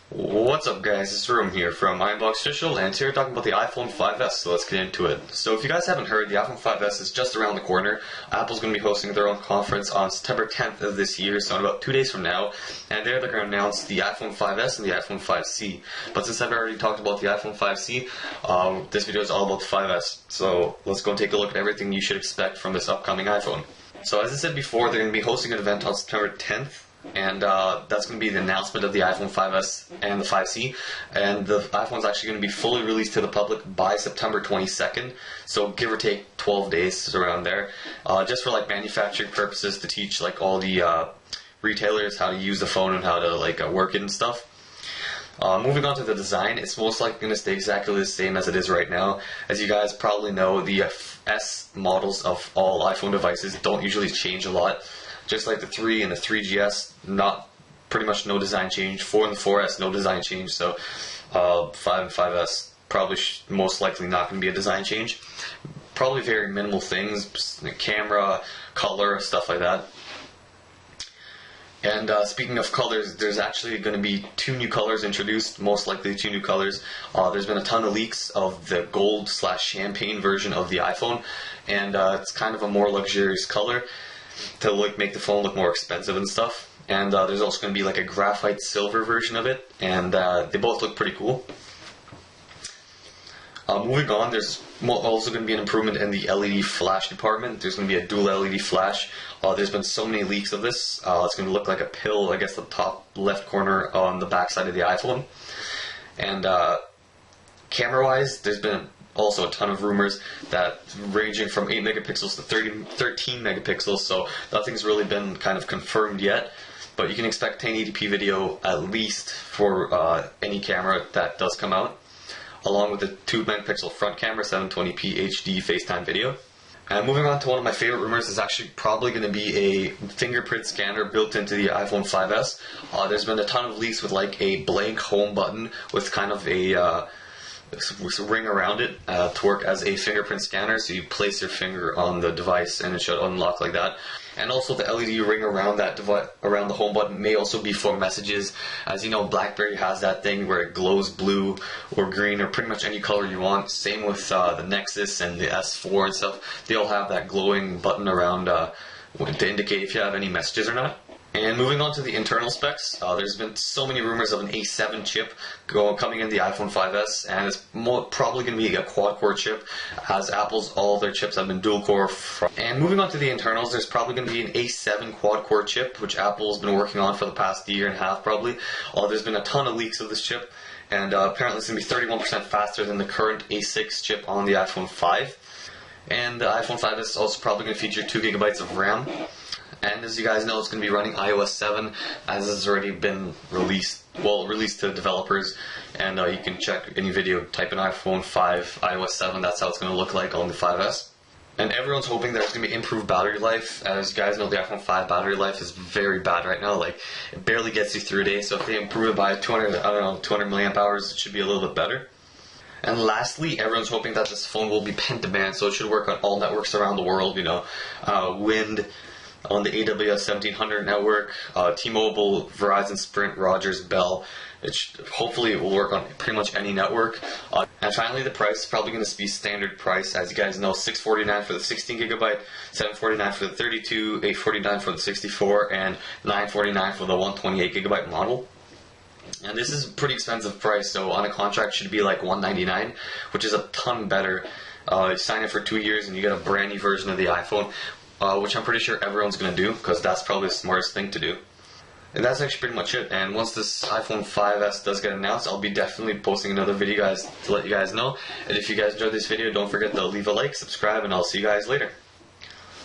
What's up guys, it's Room here from iUnboxOfficial, and today we're talking about the iPhone 5s, so let's get into it. So if you guys haven't heard, the iPhone 5s is just around the corner. Apple's going to be hosting their own conference on September 10th of this year, so in about 2 days from now, and there they're going to announce the iPhone 5s and the iPhone 5C. But since I've already talked about the iPhone 5C, this video is all about the 5s, so let's go and take a look at everything you should expect from this upcoming iPhone. So as I said before, they're going to be hosting an event on September 10th. And that's going to be the announcement of the iPhone 5s and the 5C, and the iPhone's actually going to be fully released to the public by September 22nd, so give or take 12 days around there, just for like manufacturing purposes, to teach like all the retailers how to use the phone and how to like work it and stuff. Moving on to the design, it's most likely going to stay exactly the same as it is right now. As you guys probably know, the S models of all iPhone devices don't usually change a lot. Just like the 3 and the 3GS, pretty much no design change. 4 and the 4S, no design change. So 5 and 5S probably most likely not going to be a design change. Probably very minimal things, camera, color, stuff like that. And speaking of colors, there's actually going to be 2 new colors introduced, most likely 2 new colors. There's been a ton of leaks of the gold/champagne version of the iPhone, and it's kind of a more luxurious color to make the phone look more expensive and stuff. And there's also going to be like a graphite silver version of it, and they both look pretty cool. Moving on, there's also going to be an improvement in the LED flash department. There's going to be a dual LED flash. There's been so many leaks of this. It's going to look like a pill, I guess, the top left corner on the back side of the iPhone. And camera-wise, there's been also a ton of rumors that ranging from 8 megapixels to 13 megapixels, so nothing's really been kind of confirmed yet, but you can expect 1080p video at least for any camera that does come out, along with the 2 megapixel front camera, 720p HD FaceTime video. And moving on to one of my favorite rumors, is actually probably going to be a fingerprint scanner built into the iPhone 5s. There's been a ton of leaks with like a blank home button with kind of a ring around it to work as a fingerprint scanner, so you place your finger on the device and it should unlock like that. And also the LED ring around that around the home button may also be for messages. As you know, BlackBerry has that thing where it glows blue or green or pretty much any color you want. Same with the Nexus and the S4 and stuff. They all have that glowing button around to indicate if you have any messages or not. And moving on to the internal specs, there's been so many rumors of an A7 chip coming in the iPhone 5s, and it's probably going to be a quad-core chip, as all their chips have been dual-core. And moving on to the internals, there's probably going to be an A7 quad-core chip, which Apple's been working on for the past year and a half probably. There's been a ton of leaks of this chip, and apparently it's going to be 31% faster than the current A6 chip on the iPhone 5. And the iPhone 5s is also probably going to feature 2 gigabytes of RAM. And as you guys know, it's going to be running iOS 7, as has already been released to developers. And you can check any video, type in iPhone 5, iOS 7, that's how it's going to look like on the 5s. And everyone's hoping there's going to be improved battery life. As you guys know, the iPhone 5 battery life is very bad right now. Like, it barely gets you through a day, so if they improve it by 200 milliamp hours, it should be a little bit better. And lastly, everyone's hoping that this phone will be pentaband, so it should work on all networks around the world, Wind, on the AWS 1700 network, T-Mobile, Verizon, Sprint, Rogers, Bell. Hopefully it will work on pretty much any network. And finally, the price is probably going to be standard price. As you guys know, $649 for the 16 gigabyte, $749 for the 32, $849 for the 64, and $949 for the 128 gigabyte model. And this is a pretty expensive price, so on a contract it should be like $199, which is a ton better. You sign it for 2 years and you get a brand new version of the iPhone, which I'm pretty sure everyone's going to do, because that's probably the smartest thing to do. And that's actually pretty much it. And once this iPhone 5s does get announced, I'll be definitely posting another video, guys, to let you guys know. And if you guys enjoyed this video, don't forget to leave a like, subscribe, and I'll see you guys later.